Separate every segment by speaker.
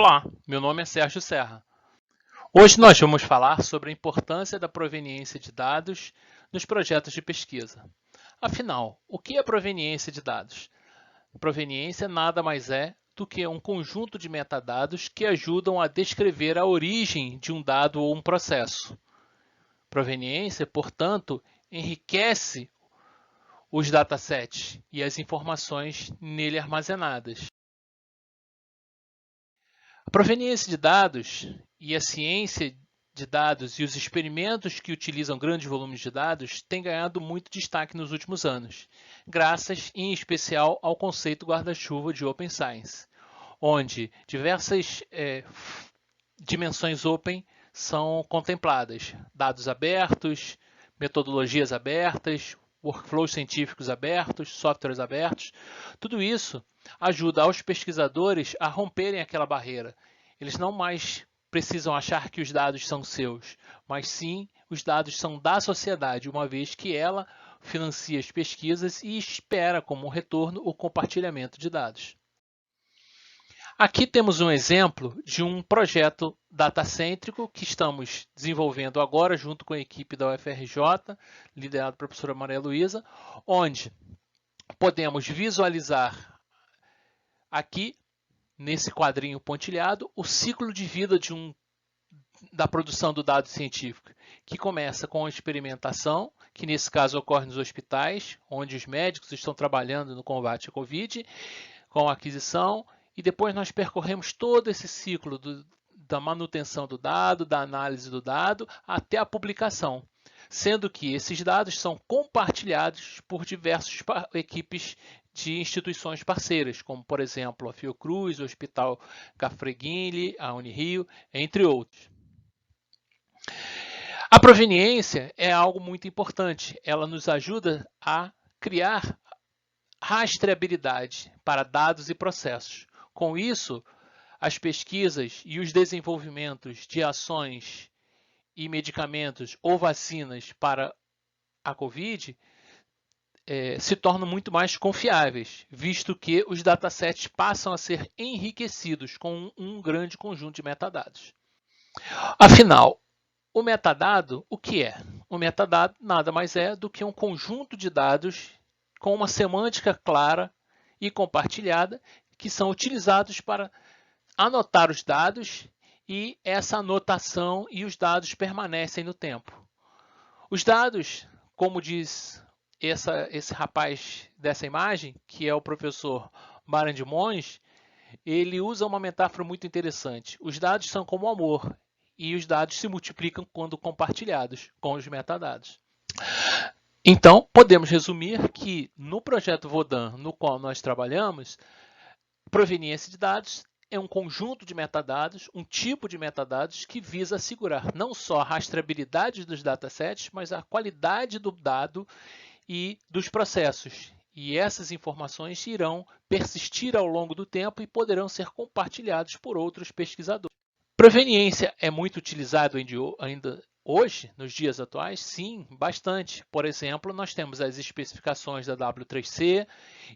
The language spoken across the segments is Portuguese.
Speaker 1: Olá, meu nome é Sérgio Serra. Hoje nós vamos falar sobre a importância da proveniência de dados nos projetos de pesquisa. Afinal, o que é proveniência de dados? Proveniência nada mais é do que um conjunto de metadados que ajudam a descrever a origem de um dado ou um processo. Proveniência, portanto, enriquece os datasets e as informações nele armazenadas. A proveniência de dados e a ciência de dados e os experimentos que utilizam grandes volumes de dados têm ganhado muito destaque nos últimos anos, graças em especial ao conceito guarda-chuva de Open Science, onde diversas dimensões open são contempladas, dados abertos, metodologias abertas, workflows científicos abertos, softwares abertos. Tudo isso ajuda aos pesquisadores a romperem aquela barreira. Eles não mais precisam achar que os dados são seus, mas sim os dados são da sociedade, uma vez que ela financia as pesquisas e espera como retorno o compartilhamento de dados. Aqui temos um exemplo de um projeto datacêntrico que estamos desenvolvendo agora junto com a equipe da UFRJ, liderada pela professora Maria Luísa, onde podemos visualizar aqui, nesse quadrinho pontilhado, o ciclo de vida da produção do dado científico, que começa com a experimentação, que nesse caso ocorre nos hospitais, onde os médicos estão trabalhando no combate à Covid, com a aquisição, e depois nós percorremos todo esse ciclo da manutenção do dado, da análise do dado, até a publicação, sendo que esses dados são compartilhados por diversas equipes de instituições parceiras, como, por exemplo, a Fiocruz, o Hospital Gafreguinli, a Unirio, entre outros. A proveniência é algo muito importante. Ela nos ajuda a criar rastreabilidade para dados e processos. Com isso, as pesquisas e os desenvolvimentos de ações e medicamentos ou vacinas para a Covid se tornam muito mais confiáveis, visto que os datasets passam a ser enriquecidos com um grande conjunto de metadados. Afinal, o metadado, o que é? O metadado nada mais é do que um conjunto de dados com uma semântica clara e compartilhada que são utilizados para anotar os dados e essa anotação e os dados permanecem no tempo. Os dados, como diz esse rapaz dessa imagem, que é o professor Baran de Monge, ele usa uma metáfora muito interessante. Os dados são como o amor e os dados se multiplicam quando compartilhados com os metadados. Então, podemos resumir que no projeto Vodan, no qual nós trabalhamos, proveniência de dados é um conjunto de metadados, um tipo de metadados que visa assegurar não só a rastreabilidade dos datasets, mas a qualidade do dado e dos processos. E essas informações irão persistir ao longo do tempo e poderão ser compartilhados por outros pesquisadores. Proveniência é muito utilizado ainda hoje, nos dias atuais? Sim, bastante. Por exemplo, nós temos as especificações da W3C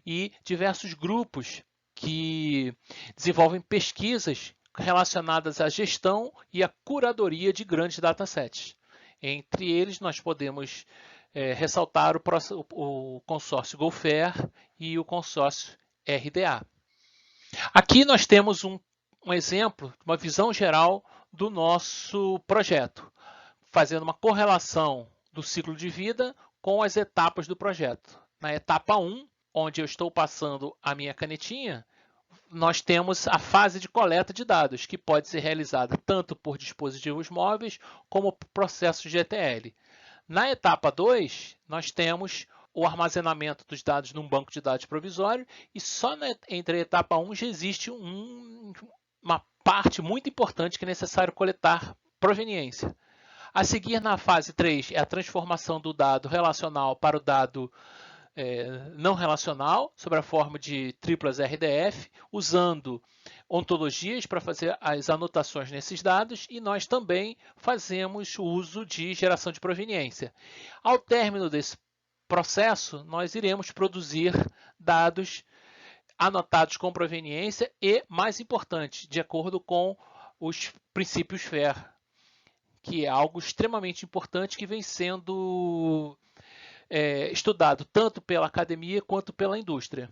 Speaker 1: e diversos grupos que desenvolvem pesquisas relacionadas à gestão e à curadoria de grandes datasets. Entre eles, nós podemos ressaltar o consórcio GoFair e o consórcio RDA. Aqui nós temos um exemplo, uma visão geral do nosso projeto, fazendo uma correlação do ciclo de vida com as etapas do projeto. Na etapa 1, onde eu estou passando a minha canetinha, nós temos a fase de coleta de dados, que pode ser realizada tanto por dispositivos móveis como por processos de ETL. Na etapa 2, nós temos o armazenamento dos dados num banco de dados provisório e só entre a etapa 1 já existe uma parte muito importante que é necessário coletar proveniência. A seguir, na fase 3, é a transformação do dado relacional para o dado não relacional, sob a forma de triplas RDF, usando ontologias para fazer as anotações nesses dados, e nós também fazemos uso de geração de proveniência. Ao término desse processo, nós iremos produzir dados anotados com proveniência e, mais importante, de acordo com os princípios FAIR, que é algo extremamente importante que vem sendo estudado tanto pela academia quanto pela indústria.